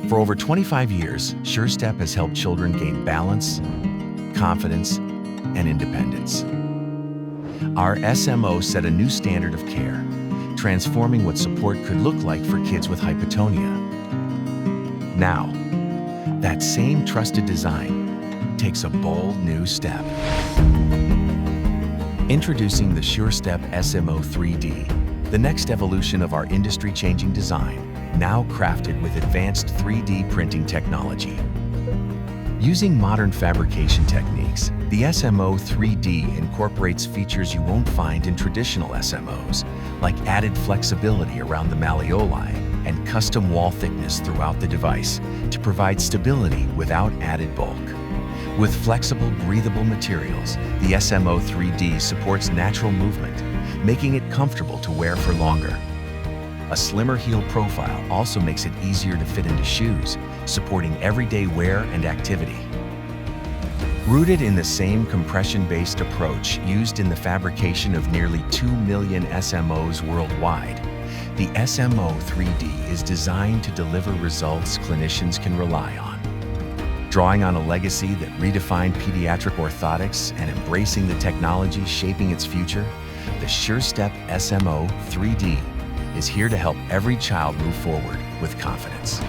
For over 25 years, Surestep has helped children gain balance, confidence, and independence. Our SMO set a new standard of care, transforming what support could look like for kids with hypotonia. Now, that same trusted design takes a bold new step. Introducing the Surestep SMO3D, the next evolution of our industry-changing design, now crafted with advanced 3D printing technology. Using modern fabrication techniques, the SMO3D incorporates features you won't find in traditional SMOs, like added flexibility around the malleoli and custom wall thickness throughout the device to provide stability without added bulk. With flexible, breathable materials, the SMO3D supports natural movement, making it comfortable to wear for longer. A slimmer heel profile also makes it easier to fit into shoes, supporting everyday wear and activity. Rooted in the same compression-based approach used in the fabrication of nearly 2 million SMOs worldwide, the SMO3D is designed to deliver results clinicians can rely on. Drawing on a legacy that redefined pediatric orthotics and embracing the technology shaping its future, the Surestep SMO3D is here to help every child move forward with confidence.